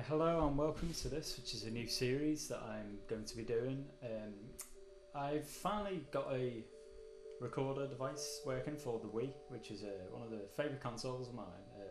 Hello and welcome to this, which is a new series that I'm going to be doing. I've finally got a recorder device working for the Wii, which is one of the favourite consoles of mine.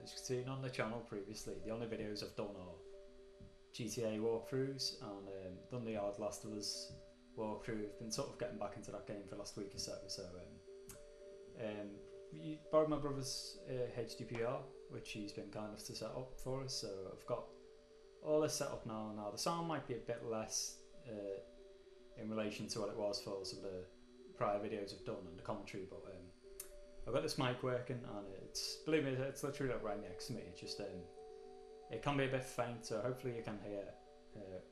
As you've seen on the channel previously, the only videos I've done are GTA walkthroughs and done the odd Last of Us walkthrough. I've been sort of getting back into that game for the last week or so. We borrowed my brother's HDPR, which he's been kind enough to set up for us, so I've got all this set up now. Now the sound might be a bit less in relation to what it was for some of the prior videos I've done and the commentary, but I've got this mic working and it's, believe me, it's literally right next to me. It's just it can be a bit faint, so hopefully you can hear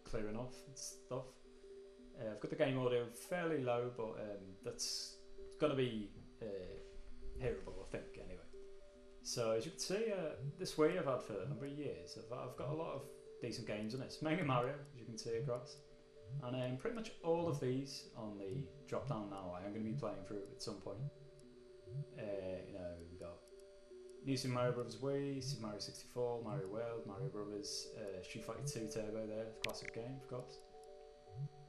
clear enough and stuff. I've got the game audio fairly low, but that's going to be hearable, I think, anyway. So as you can see, this Wii I've had for a number of years. I've got a lot of decent games on it. It's mainly Mario, as you can see across. And pretty much all of these on the drop down now I am going to be playing through at some point. We've got New Super Mario Bros. Wii, Super Mario 64, Mario World, Mario Brothers, Street Fighter 2 Turbo there, the classic game, of course.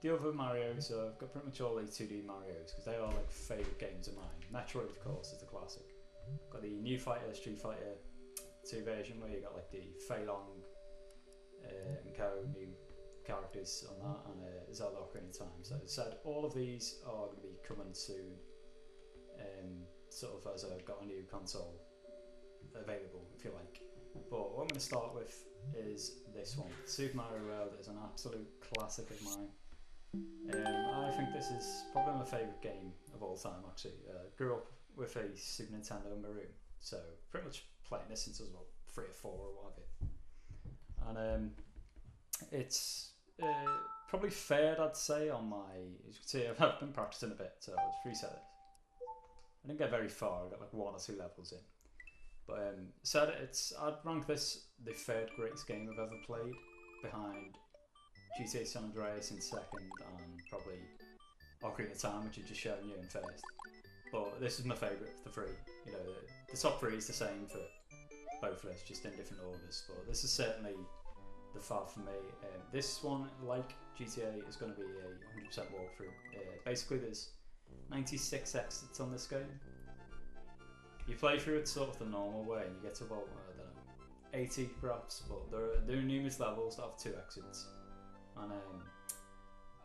The other Mario, so I've got pretty much all the 2D Marios because they are like favourite games of mine. Metroid, of course, is the classic. Got the new Street Fighter 2 version where you got like the Fei Long and co new characters on that, and Zelda Ocarina of Time. So as I said, all of these are going to be coming soon, sort of as I've got a new console available, if you like. But what I'm going to start with is this one. Super Mario World is an absolute classic of mine. I think this is probably my favourite game of all time, actually. Grew up with a Super Nintendo in my room, so pretty much playing this since I was about 3 or 4 or what have you. And it's probably fared, I'd say, on my, as you can see, I've been practicing a bit, so I'll just reset it. I didn't get very far, I got like 1 or 2 levels in. But I'd rank this the 3rd greatest game I've ever played, behind GTA San Andreas in 2nd and probably Ocarina of Time, which I've just shown you in 1st. But this is my favourite of the 3. You know, the top 3 is the same for both lists, just in different orders. But this is certainly the far for me. This one, like GTA, is going to be a 100% walkthrough. Basically, there's 96 exits on this game. You play through it sort of the normal way, and you get to about, I don't know, 80 perhaps. But there are numerous levels that have 2 exits. And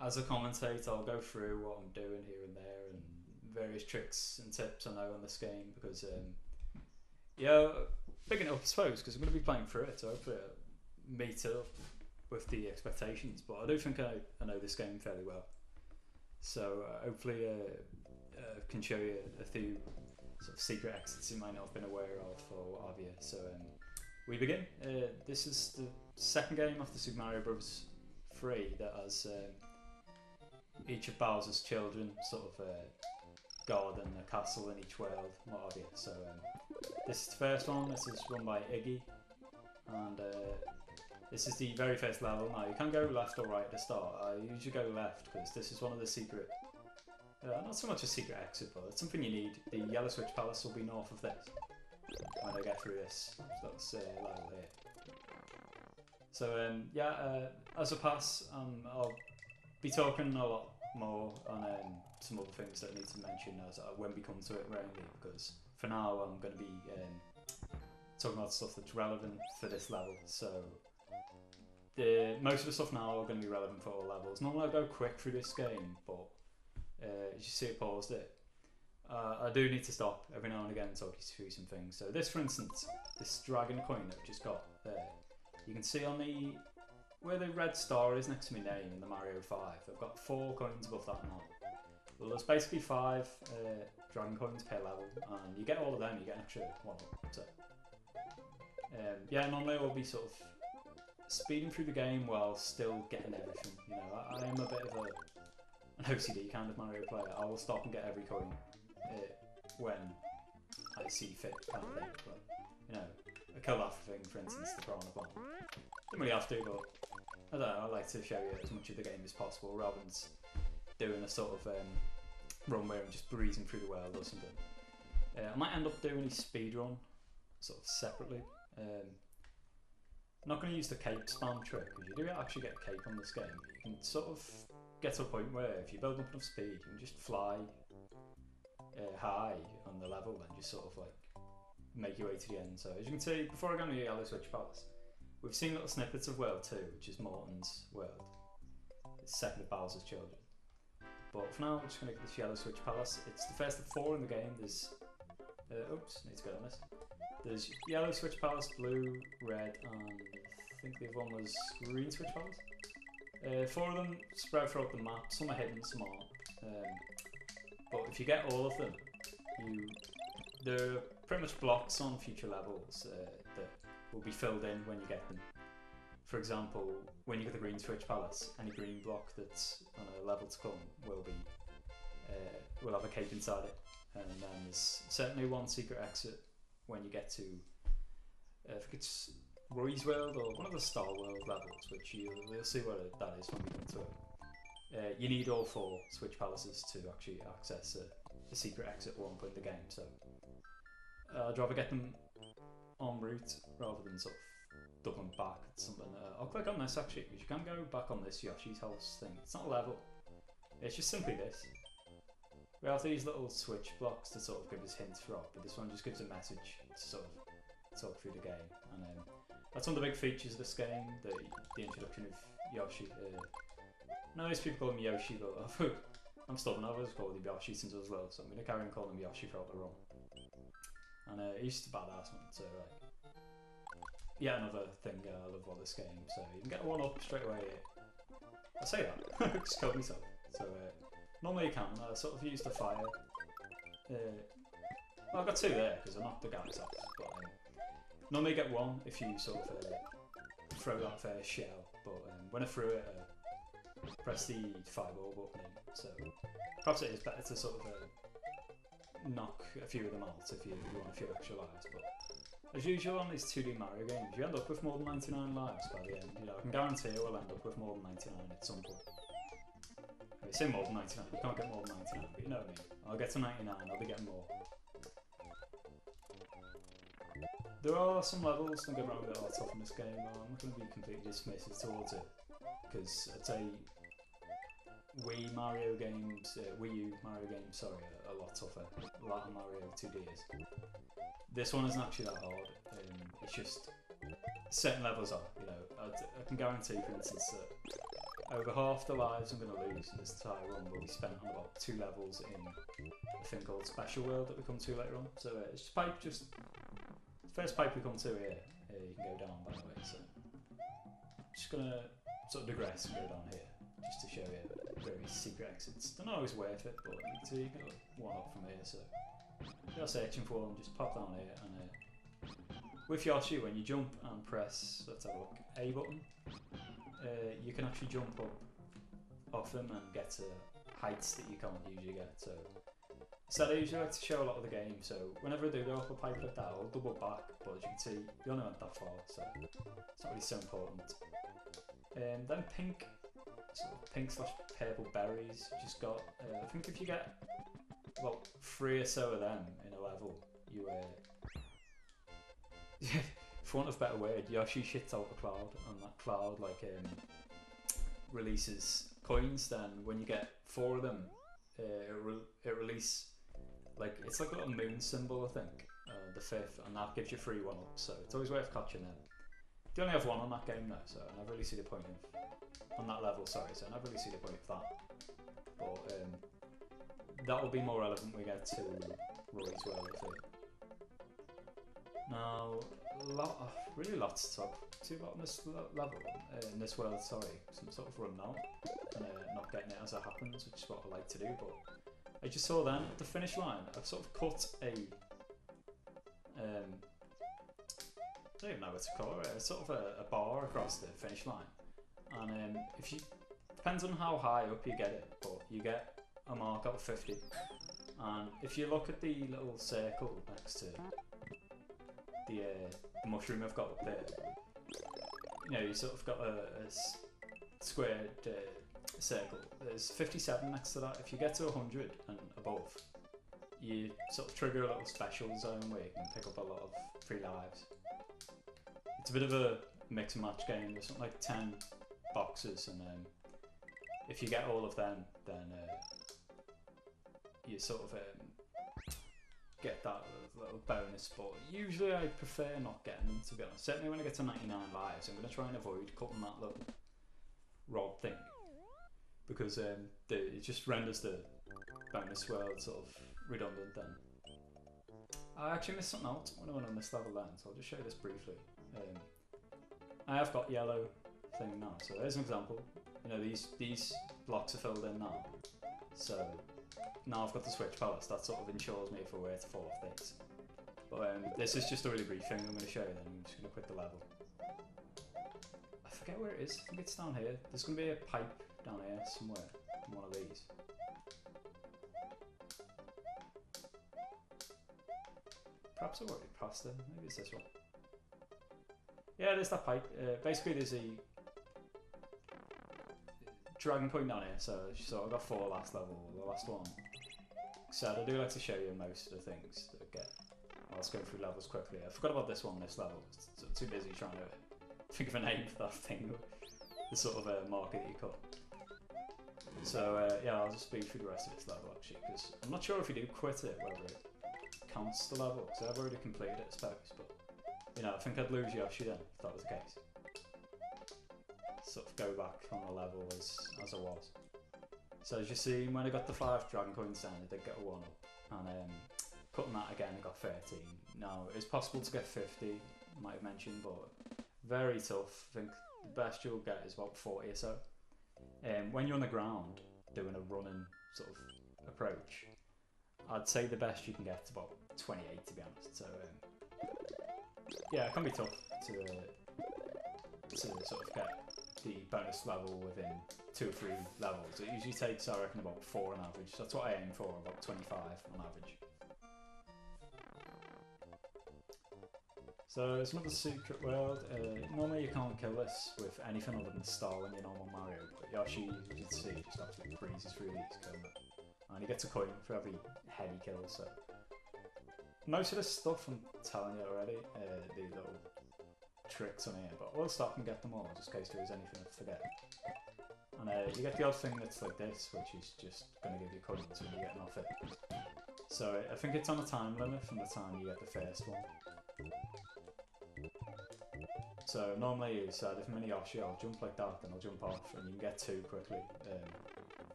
as a commentator, I'll go through what I'm doing here and there and various tricks and tips I know on this game because, big enough, I suppose, because I'm going to be playing through it, so hopefully I meet up with the expectations. But I do think I know this game fairly well, so hopefully I can show you a few sort of secret exits you might not have been aware of or what have you. So we begin. This is the 2nd game of the Super Mario Bros. 3 that has each of Bowser's children sort of garden, a castle in each world, what have you. So this is the first one. This is run by Iggy, and this is the very first level. Now you can go left or right at the start. I usually go left because this is one of the secret, not so much a secret exit, but it's something you need. The Yellow Switch Palace will be north of this when I get through this. So that's level here. So as I pass, I'll be talking a lot more on some other things that I need to mention as when we come to it mainly, because for now I'm going to be talking about stuff that's relevant for this level. So most of the stuff now are going to be relevant for all levels. Normally I go quick through this game, but as you see, I paused it. I do need to stop every now and again and talk you through some things. So this, for instance, this dragon coin that I've just got there. You can see on where the red star is next to my name in the Mario 5, I've got 4 coins above that now. Well, there's basically 5 dragon coins per level, and you get all of them, you get an extra 1 up. So, normally I will be sort of speeding through the game while still getting everything. You know, I am a bit of an OCD kind of Mario player. I will stop and get every coin when I see fit, kind of thing. But, you know, a kill off thing, for instance, the Piranha Plant. Don't really have to, but I don't know, I like to show you as much of the game as possible rather than doing a sort of run where I'm just breezing through the world or something. I might end up doing a speed run sort of separately. I'm not going to use the cape spam trick, because you do actually get cape on this game. You can sort of get to a point where if you build up enough speed, you can just fly high on the level and just sort of like make your way to the end. So as you can see, before I go into the Yellow Switch Palace, we've seen little snippets of World 2, which is Morton's world. It's second of Bowser's children. But for now, we're just going to get this Yellow Switch Palace. It's the first of 4 in the game. There's oops, need to go on this. There's Yellow Switch Palace, Blue, Red, and I think the other one was Green Switch Palace. 4 of them spread throughout the map. Some are hidden, some aren't. But if you get all of them, there are pretty much blocks on future levels that will be filled in when you get them. For example, when you get the Green Switch Palace, any green block that's on a level to come will have a cape inside it. And then there's certainly one secret exit when you get to, I think it's Roy's World or one of the Star World levels, which you'll see what that is when we come to it. You need all 4 Switch Palaces to actually access a secret exit at one point in the game, so I'd rather get them en route rather than sort of doubling back at something. I'll click on this actually, because you can go back on this Yoshi's house thing. It's not a level, it's just simply this. We have these little switch blocks to sort of give us hints throughout, but this one just gives a message to sort of talk through the game. And that's one of the big features of this game, the introduction of Yoshi. Most people call him Yoshi, but I'm stubborn. I've always called him Yoshi since I was little, so I'm going to carry on calling him Yoshi throughout the run. And he's just a badass one, so yeah, another thing I love about this game. So you can get one up straight away. I say that, just killed myself. So normally you can sort of use the fire. Well, I've got 2 there because I knocked the guys off. But normally you get 1 if you sort of throw that first shell. But when I threw it, press the fireball button in. So perhaps it is better to sort of knock a few of them out if you want a few extra lives. But as usual on these 2D Mario games, you end up with more than 99 lives by the end. You know, I can guarantee we'll end up with more than 99 at some point. I say more than 99, you can't get more than 99, but you know what I mean. I'll get to 99, I'll be getting more. There are some levels, don't get me wrong, that are tough in this game. I'm not going to be completely dismissive towards it, because I'd say Wii U Mario games, sorry, are a lot tougher. A lot of Mario 2D is. This one isn't actually that hard. It's just certain levels are, you know. I can guarantee, for instance, that over half the lives I'm going to lose in this entire run will be spent on about 2 levels in a thing called Special World that we come to later on. So it's just pipe, first pipe we come to here. You can go down, by the way. So just going to sort of digress and go down here, just to show you various secret exits. They're not always worth it, but you can get one up from here. So if you're searching for them, just pop down here, and with Yoshi, when you jump and press, let's have a look, A button, you can actually jump up off them and get to heights that you can't usually get. So I usually like to show a lot of the game, so whenever I do go up a pipe like that, I'll double back, but as you can see, you only went that far, so it's not really so important. Then pink, sort of pink / purple berries, you just got, I think if you get about 3 or so of them in a level, you for want of a better word, Yoshi shits out a cloud, and that cloud releases coins. Then when you get 4 of them, it release it's like a little moon symbol, I think, the 5th, and that gives you 3 1-ups. So it's always worth catching them. You only have 1 on that game though, so I never really see the point of on that level. Sorry, so I never really see the point of that. But that will be more relevant when we get to Roy's World. Now, really lots to talk to about in this level, in this world, sorry, some sort of run out, and not getting it as it happens, which is what I like to do, but I just saw then, at the finish line, I've sort of cut a, I don't even know what to call it, sort of a bar across the finish line, and if you, depends on how high up you get it, but you get a mark out of 50, and if you look at the little circle next to the mushroom I've got up there, you know, you sort of got a squared circle. There's 57 next to that. If you get to 100 and above, you sort of trigger a little special zone where you can pick up a lot of free lives. It's a bit of a mix and match game. There's something like 10 boxes, and if you get all of them, then you sort of get that little bonus. But usually I prefer not getting them, to be honest. Certainly when I get to 99 lives, I'm going to try and avoid cutting that little rod thing, because it just renders the bonus world sort of redundant then. I actually missed something else when I went on this level then, so I'll just show you this briefly. I have got yellow thing now, so there's an example. You know, these blocks are filled in now, so now I've got the switch palace. That sort of ensures me for where to fall off things. But this is just a really brief thing I'm going to show you, then I'm just going to quit the level. I forget where it is. I think it's down here. There's going to be a pipe down here somewhere in one of these. Perhaps I've already passed it. Maybe it's this one. Yeah, there's that pipe. Basically, there's a dragon point down here. So I got 4 last level. The last one. So I do like to show you most of the things that I get. Let's go through levels quickly. I forgot about this one, this level. I'm too busy trying to think of a name for that thing. The sort of marker that you cut. So yeah, I'll just speed through the rest of this level actually, because I'm not sure if you do quit it, whether it counts the level, because I've already completed it, I suppose, but you know, I think I'd lose Yoshi then, if that was the case. Sort of go back on the level as I was. So as you see, when I got the 5 dragon coins down, I did get a 1-up, and cutting that again, I got 13. Now, it's possible to get 50, I might have mentioned, but very tough. I think the best you'll get is about 40 or so. When you're on the ground, doing a running sort of approach, I'd say the best you can get is about 28, to be honest. So yeah, it can be tough to sort of get the bonus level within 2 or 3 levels. It usually takes, I reckon, about 4 on average. That's what I aim for, about 25 on average. So it's another secret world. Normally you can't kill this with anything other than Star in your normal Mario, but Yoshi, as you can see, just absolutely breezes through these, killing it. And he gets a coin for every head he kills, so... Most of this stuff I'm telling you already, the little tricks on here, but we'll stop and get them all, just in case there is anything I forget. And you get the odd thing that's like this, which is just going to give you coins when you're getting off it. So I think it's on a time limit from the time you get the first one. So normally you said if I'm in Yoshi, I'll jump like that, then I'll jump off, and you can get 2 quickly.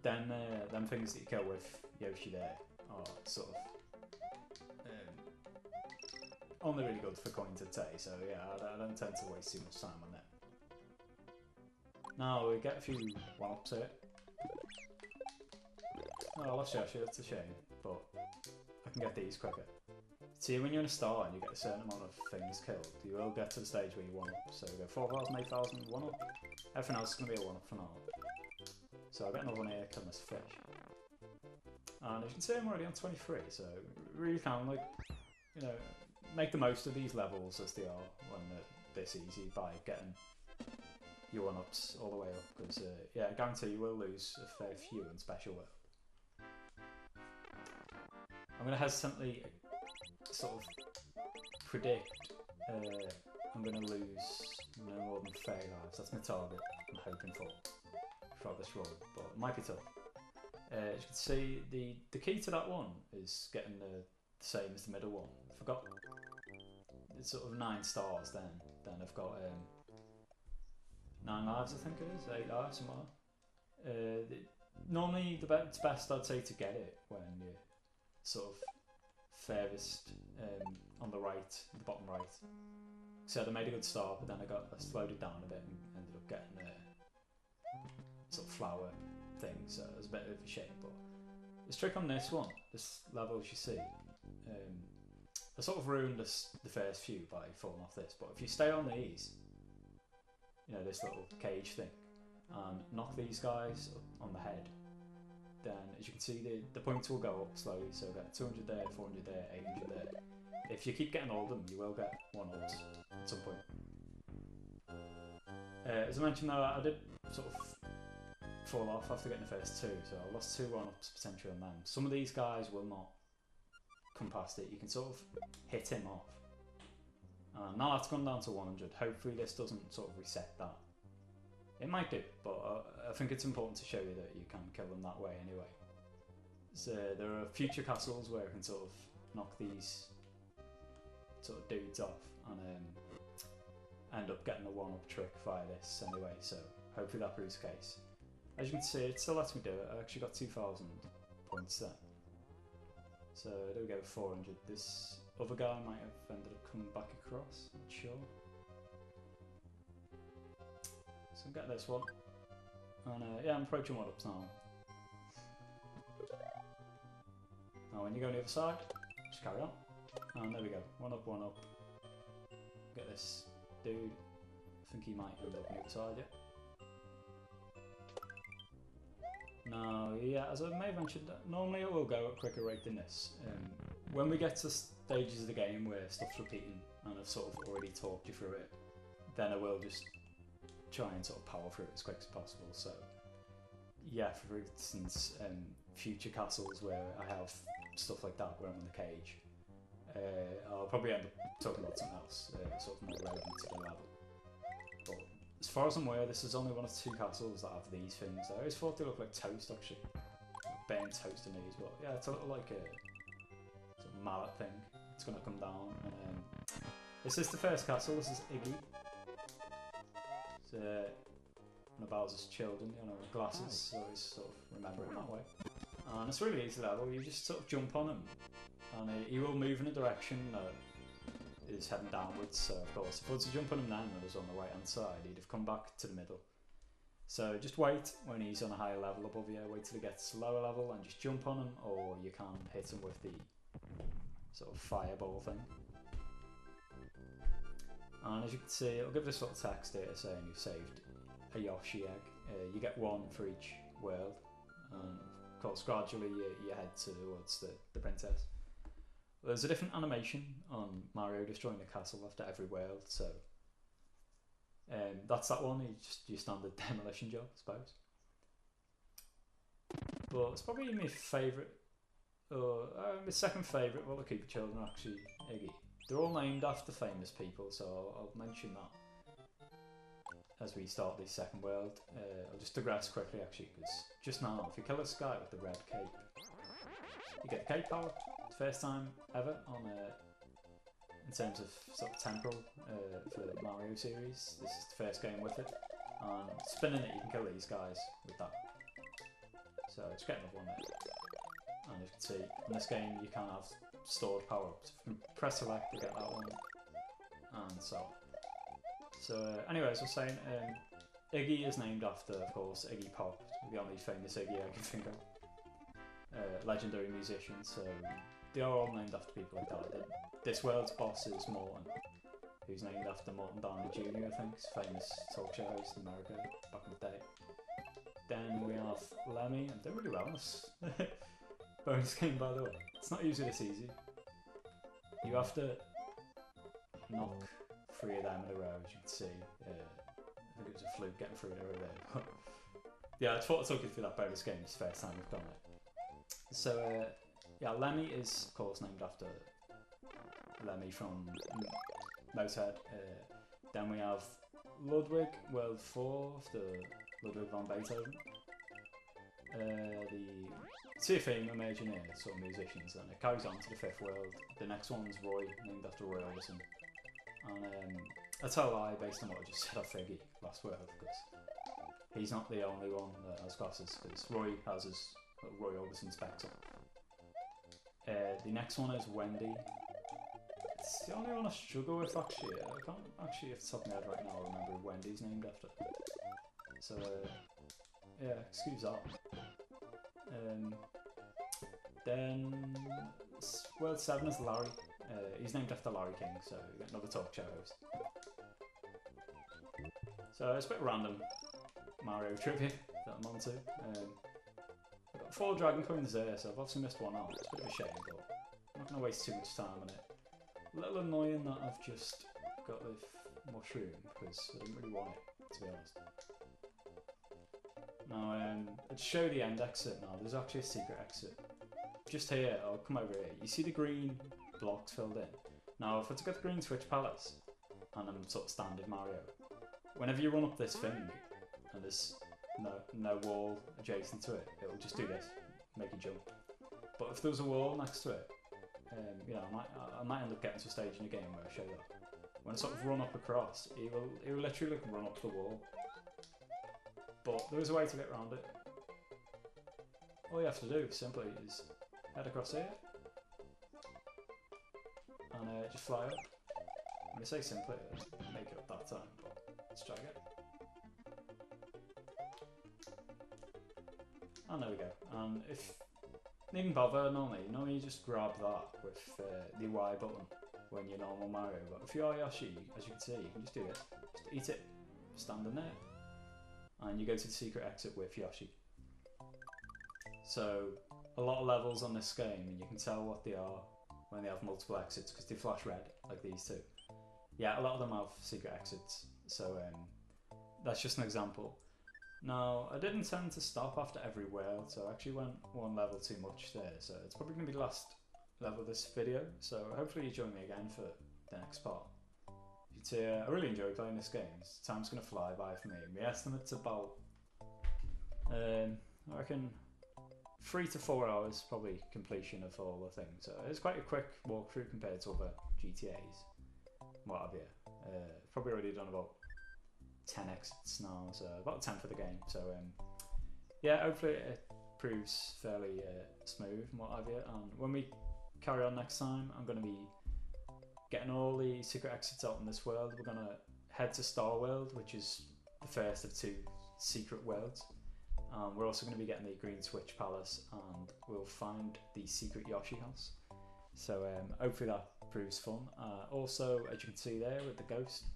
Then them things that you kill with Yoshi there are sort of only really good for coins, I'd say. So yeah, I don't tend to waste too much time on them. Now we get a few 1-ups here. Oh, I lost Yoshi, that's a shame, but I can get these quicker. See, when you're in a star and you get a certain amount of things killed, you will get to the stage where you 1-up. So we go 4,000, 8,000, 1-up. Everything else is going to be a 1-up for now. So I'll get another one here, killing this fish. And as you can see, I'm already on 23, so really can, like, you know, make the most of these levels as they are when they're this easy by getting your 1-ups all the way up. Because, yeah, I guarantee you will lose a fair few in Special World. I'm going to hesitantly sort of predict I'm going to lose no more than 30 lives. That's my target I'm hoping for throughout this run, but it might be tough. As you can see, the key to that one is getting the same as the middle one. I forgot, it's sort of 9 stars then I've got 9 lives, I think it is, 8 lives, somewhere. Normally it's best, I'd say, to get it when you're sort of furthest on the right, the bottom right. So I made a good start, but then I slowed it down a bit and ended up getting a sort of flower thing, so it was a bit of a shame. But this trick on this one, this level, as you see, I sort of ruined the first few by falling off this, but if you stay on these, you know, this little cage thing, and knock these guys up on the head, then as you can see the points will go up slowly, so get 200 there, 400 there, 800 there. If you keep getting all of them, you will get 1-ups at some point. As I mentioned though, I did sort of fall off after getting the first 2, so I lost 2 1-ups potentially on them. Some of these guys will not come past it, you can sort of hit him off. Now that's gone down to 100. Hopefully this doesn't sort of reset that. It might do, but I think it's important to show you that you can kill them that way anyway. So there are future castles where I can sort of knock these sort of dudes off and end up getting a one-up trick via this anyway, so hopefully that proves the case. As you can see, it still lets me do it. I actually got 2,000 points there. So there we go, 400. This other guy might have ended up coming back across, not sure. So get this one. And yeah, I'm approaching one-ups now. Now when you go on the other side, just carry on. And there we go, one up, one up. Get this dude. I think he might end up on the other side, yeah. Now, yeah, as I may have mentioned, normally it will go at a quicker rate than this. When we get to stages of the game where stuff's repeating and I've sort of already talked you through it, then I will just try and sort of power through it as quick as possible. So, yeah, for instance, future castles where I have stuff like that where I'm in the cage, I'll probably end up talking about something else, sort of more relevant to the level. But as far as I'm aware, this is only one of 2 castles that have these things. I always thought they looked like toast, actually. Burnt toast in these, but yeah, it's a little like a sort of mallet thing. It's going to come down. This is the first castle. This is Iggy. It's one of Bowser's children, you know, with glasses, so I sort of remember him that way. And it's really easy level. You just sort of jump on him, and he will move in a direction that is heading downwards. So of course, if I was to jump on him then and I was on the right hand side, he'd have come back to the middle. So just wait when he's on a higher level above you, wait till he gets to lower level and just jump on him, or you can hit him with the sort of fireball thing. And as you can see, it'll give this little text here saying you've saved a Yoshi egg. You get 1 for each world, and of course gradually you head towards the princess. There's a different animation on Mario destroying the castle after every world, so that's that one. Just your standard demolition job, I suppose. But it's probably my favourite, or my second favourite. Well, the Koopa children are actually Iggy. They're all named after famous people, so I'll mention that as we start this second world. I'll just digress quickly actually, because just now, if you kill this guy with the red cape, you get the cape power. First time ever on in terms of sort of temporal for the Mario series. This is the first game with it, and spinning it you can kill these guys with that. So just get another one there. And as you can see, in this game you can have stored power-ups. If you press select to get that one, and so on. So anyway, as I was saying, Iggy is named after, of course, Iggy Popped, the only famous Iggy I can think of. Legendary musician, so they are all named after people like that. This world's boss is Morton, who's named after Morton Downey Jr., I think, famous talk show host in America back in the day. Then we have Lemmy. I'm doing really well on this bonus game, by the way. It's not usually this easy. You have to knock 3 of them in a row, as you can see. I think it was a fluke getting 3 in a row there. But yeah, I thought I'd talk you through that bonus game. It's the first time we've done it. So yeah, Lemmy is of course named after Lemmy from Motorhead. Then we have Ludwig, World 4 after Ludwig van Beethoven. The 2 female major sort of musicians, and it carries on to the 5th world. The next one's Roy, named after Roy Orbison. And I tell a lie based on what I just said off Iggy last world, because he's not the only one that has glasses, because Roy has his Roy Orbison specs on. The next one is Wendy. It's the only one I struggle with actually. I can't actually, off the top of my head right now, remember who Wendy's named after. So yeah, excuse that. Then World 7 is Larry. He's named after Larry King, so you get another talk show host. So it's a bit random Mario trivia that I'm onto. I've got 4 Dragon Coins there, so I've obviously missed one out. It's a bit of a shame, but I'm not going to waste too much time on it. A little annoying that I've just got the mushroom, because I didn't really want it, to be honest. Now, to show the end exit now, there's actually a secret exit. Just here, I'll come over here. You see the green blocks filled in? Now, if I took out the green Switch Palace, and I'm sort of standard Mario. Whenever you run up this thing and there's no wall adjacent to it, it will just do this, make you jump. But if there's a wall next to it, you know, I might end up getting to a stage in the game where I show that. When I sort of run up across, he will literally run up the wall. But there is a way to get around it. All you have to do simply is head across here and just fly up. I'm going to say simply, make it up that time, but let's try again. And there we go. And if you needn't bother normally you just grab that with the Y button when you're normal Mario. But if you are Yoshi, as you can see, you can just do this. Just eat it, stand in there, and you go to the secret exit with Yoshi. So a lot of levels on this game, and you can tell what they are when they have multiple exits because they flash red like these two. Yeah, a lot of them have secret exits, so that's just an example. Now, I didn't intend to stop after every world, so I actually went one level too much there, so it's probably going to be the last level of this video, so hopefully you join me again for the next part. You can see, I really enjoy playing this game. Time's going to fly by for me. My estimate's about, I reckon, 3 to 4 hours probably completion of all the things. So it's quite a quick walkthrough compared to other GTAs, what have you. Probably already done about 10 exits now, so about 10 for the game. So yeah, hopefully it proves fairly smooth and what have you. And when we carry on next time, I'm going to be getting all the secret exits out in this world. We're going to head to Star World, which is the first of 2 secret worlds. We're also going to be getting the Green Switch Palace, and we'll find the secret Yoshi house. So hopefully that proves fun. Also, as you can see there with the ghost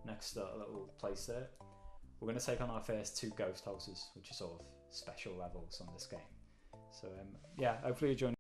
next to that little place there, we're going to take on our first 2 ghost houses, which are sort of special levels on this game. So yeah, hopefully you join